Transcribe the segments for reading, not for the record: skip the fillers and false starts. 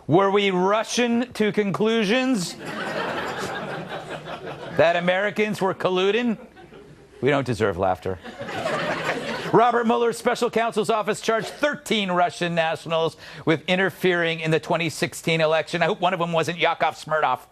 Were we rushing to conclusions that Americans were colluding? We don't deserve laughter. Robert Mueller's special counsel's office charged 13 Russian nationals with interfering in the 2016 election. I hope one of them wasn't Yakov Smirnov.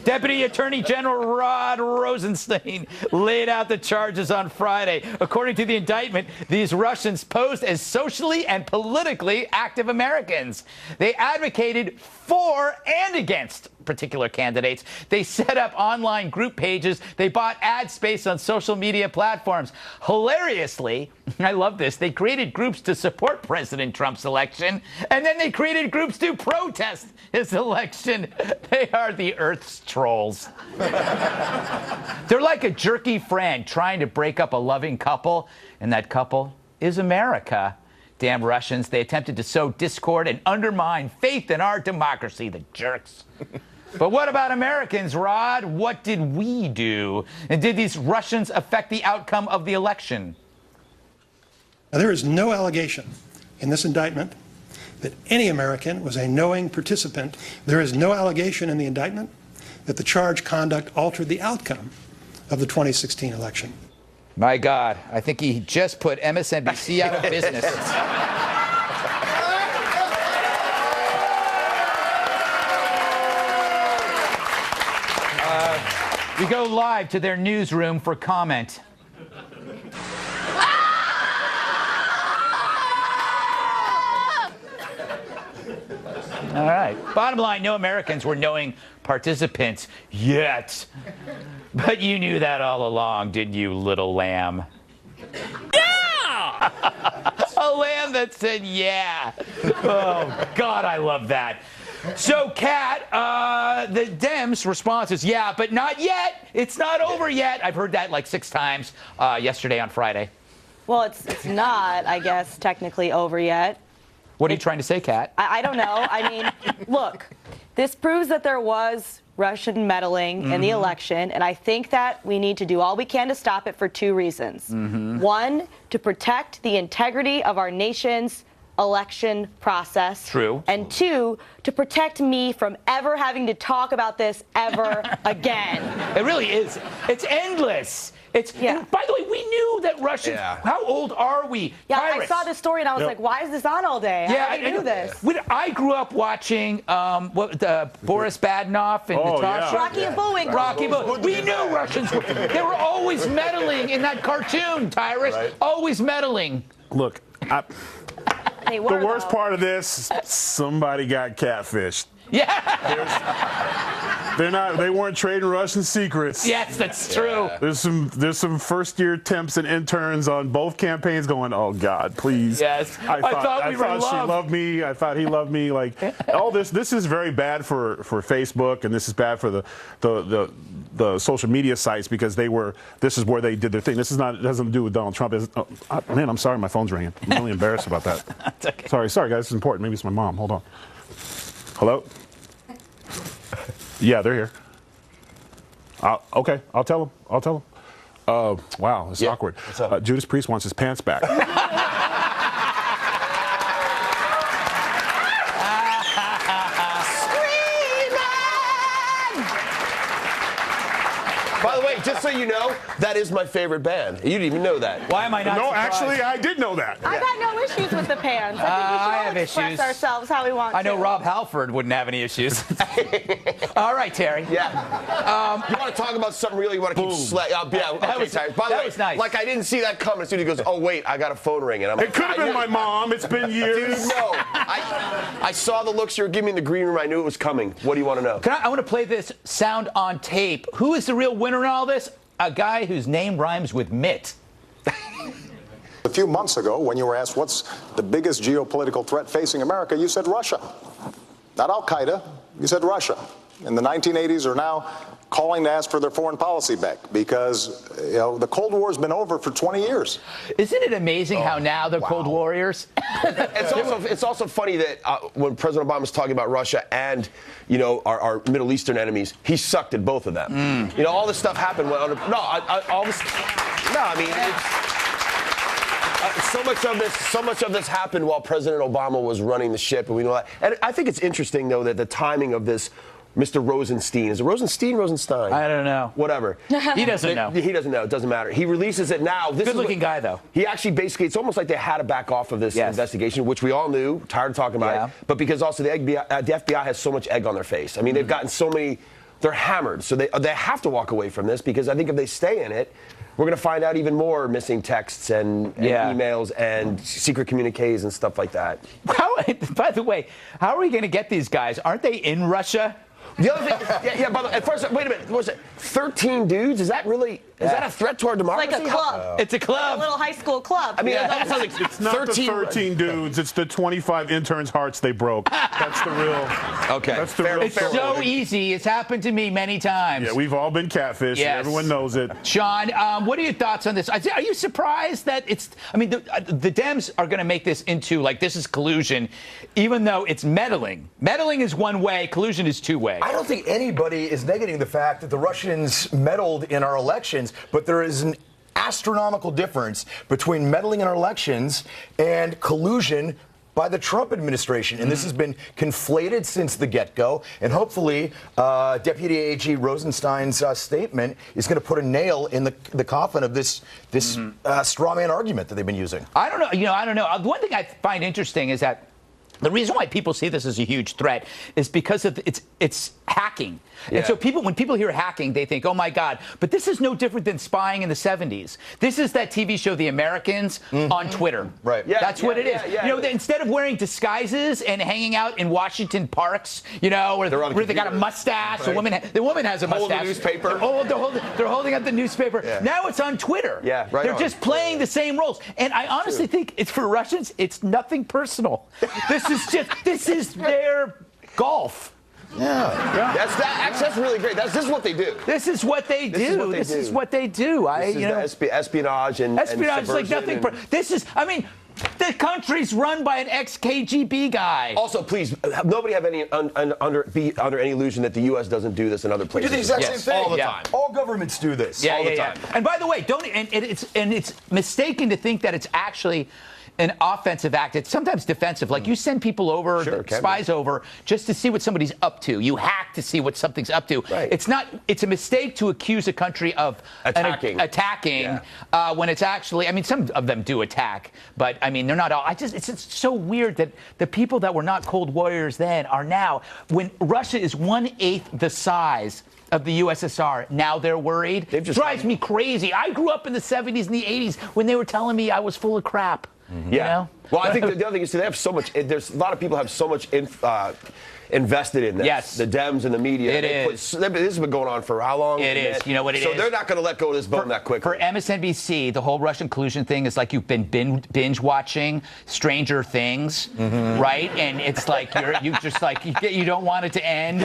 Deputy Attorney General Rod Rosenstein laid out the charges on Friday. According to the indictment, these Russians posed as socially and politically active Americans. They advocated for and against particular candidates. They set up online group pages. They bought ad space on social media platforms. Hilariously, I love this, they created groups to support President Trump's election, and then they created groups to protest his election. They are the Earth's trolls. They're like a jerky friend trying to break up a loving couple, and that couple is America. Damn Russians, they attempted to sow discord and undermine faith in our democracy, the jerks. But what about Americans, Rod? What did we do? And did these Russians affect the outcome of the election? Now, there is no allegation in this indictment that any American was a knowing participant. There is no allegation in the indictment that the charged conduct altered the outcome of the 2016 election. My God, I think he just put MSNBC out of business. We go live to their newsroom for comment. All right. Bottom line, no Americans were knowing participants yet. But you knew that all along, didn't you, little lamb? Yeah! A lamb that said yeah. Oh, God, I love that. So, Kat, the Dems' response is, yeah, but not yet. It's not over yet. I've heard that like 6 times yesterday on Friday. Well, it's not, I guess, technically over yet. What are you trying to say, Kat? I don't know. I mean, look, this proves that there was Russian meddling in the election, and I think that we need to do all we can to stop it for 2 reasons. One, to protect the integrity of our nation's election process. True. And 2, to protect me from ever having to talk about this ever again. It really is. It's endless. It's, and by the way, we knew that Russians, how old are we? Yeah, Pirates. I saw this story and I was like, why is this on all day? I knew this. When I grew up watching Boris Badenov and Natasha. Rocky and Bullwinkle. Rocky Bullwinkle. We knew Russians were, they were always meddling in that cartoon, Tyrus. Right. Always meddling. Look, the worst part of this, somebody got catfished. Yeah. They weren't trading Russian secrets. Yes, that's true. There's some first-year temps and interns on both campaigns going, oh God, please. Yes. I thought we were in love. She loved me. I thought he loved me. Like all this is very bad for Facebook, and this is bad for the social media sites because this is where they did their thing. This is not, it doesn't do with Donald Trump. Man, I'm sorry, my phone's ringing. I'm really embarrassed about that. Okay. Sorry guys, this is important. Maybe it's my mom. Hold on. Hello? Yeah, they're here. Okay, I'll tell them. Wow, it's awkward. Judas Priest wants his pants back. By the way, just so you know, that is my favorite band. You didn't even know that. Why am I not surprised? Actually, I did know that. I got no issues with the pants. I think we should all express ourselves how we want to. I know Rob Halford wouldn't have any issues. All right, Terry. Yeah. You want to talk about something really you want to keep That was nice. Like I didn't see that coming. As soon as he goes, oh wait, I got a phone ring, and I'm like, it could have been my mom. It's been years. Dude, no. I saw the looks you were giving me in the green room. I knew it was coming. What do you want to know? I want to play this sound on tape. Who is the real winner in all this? A guy whose name rhymes with Mitt. A few months ago, when you were asked what's the biggest geopolitical threat facing America, you said Russia. Not Al-Qaeda, you said Russia. In the 1980s are now calling to ask for their foreign policy back because the Cold War's been over for 20 years. Isn't it amazing how now they're Cold Warriors? It's also funny that when President Obama was talking about Russia and our Middle Eastern enemies, he sucked at both of them. All this stuff happened. It's So much of this happened while President Obama was running the ship, and we know that. And I think it's interesting, though, that the timing of this, Mr. Rosenstein, is it Rosenstein? I don't know. Whatever. He doesn't know. He doesn't know. It doesn't matter. He releases it now. Good-looking guy, though. He actually basically, it's almost like they had to back off of this investigation, which we all knew, tired of talking about it, but because also the FBI has so much egg on their face. I mean, they've gotten so many, they're hammered, so they have to walk away from this, because I think if they stay in it, we're going to find out even more missing texts and emails and secret communiques and stuff like that. By the way, how are we going to get these guys? Aren't they in Russia? The other thing, by the way, at first, wait a minute, what was it? 13 dudes? Is that really, is that a threat to our democracy? Like a club. It's a club. A little high school club. I mean, that sounds like it's not 13, the 13 dudes. It's the 25 interns' hearts they broke. That's the real. Okay. That's the real. It's so easy. It's happened to me many times. Yeah, we've all been catfished. Yes. Everyone knows it. Sean, what are your thoughts on this? Are you surprised that it's? I mean, the Dems are going to make this into like this is collusion, even though it's meddling. Meddling is one way. Collusion is two way. I don't think anybody is negating the fact that the Russians meddled in our elections, but there is an astronomical difference between meddling in our elections and collusion by the Trump administration. And this has been conflated since the get-go. And hopefully, Deputy AG Rosenstein's statement is going to put a nail in the coffin of this straw man argument that they've been using. I don't know. I don't know. The one thing I find interesting is that the reason why people see this as a huge threat is because of it's hacking. Yeah. And so when people hear hacking, they think, oh, my God. But this is no different than spying in the 70s. This is that TV show, The Americans, on Twitter. Right. Yeah, That's what it is. Instead of wearing disguises and hanging out in Washington parks, where they got a mustache, right. The woman has a mustache. Holding the newspaper. They're holding up the newspaper. Yeah. Now it's on Twitter. Yeah, right. They're just playing the same roles. And I honestly think it's for Russians, it's nothing personal. This is their golf. Yeah. That's really great. This is what they do. This is what they do. This is what they do. Espionage and espionage is like nothing. The country's run by an ex-KGB guy. Also, please, nobody have be under any illusion that the U.S. doesn't do this in other places. We do the exact same thing all the time. All governments do this all the time. And by the way, it's mistaken to think that it's actually an offensive act. It's sometimes defensive. Like you send people over, spies over, just to see what somebody's up to. You hack to see what something's up to. Right. It's a mistake to accuse a country of attacking when it's actually, some of them do attack, but they're not all. It's so weird that the people that were not cold warriors then are now, when Russia is 1/8 the size of the USSR, now they're worried. Drives me crazy. I grew up in the 70s and the 80s when they were telling me I was full of crap. Yeah. Well, I think the other thing is they have so much. There's a lot of people have so much invested in this. Yes. The Dems and the media. This has been going on for how long? It is. You know what it is? So they're not going to let go of this bone that quickly. For MSNBC, the whole Russian collusion thing is like you've been binge watching Stranger Things, right? And it's like you don't want it to end.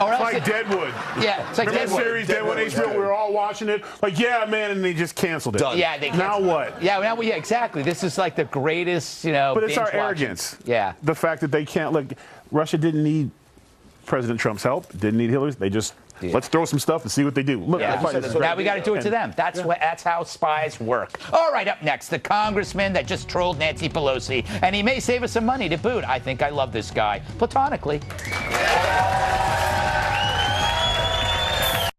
Or else like Deadwood. Yeah, it's like Deadwood. Series Deadwood HBO. We were all watching it. Like, yeah, man, and they just canceled it. Done. Yeah, they canceled. Now what? Yeah, exactly. This is like the greatest, But it's our arrogance. Yeah. The fact that they can't Russia didn't need President Trump's help, didn't need Hillary's. They just let's throw some stuff and see what they do. Look, now we got to do it to them. That's how spies work. All right, up next, the congressman that just trolled Nancy Pelosi, and he may save us some money to boot. I think I love this guy platonically.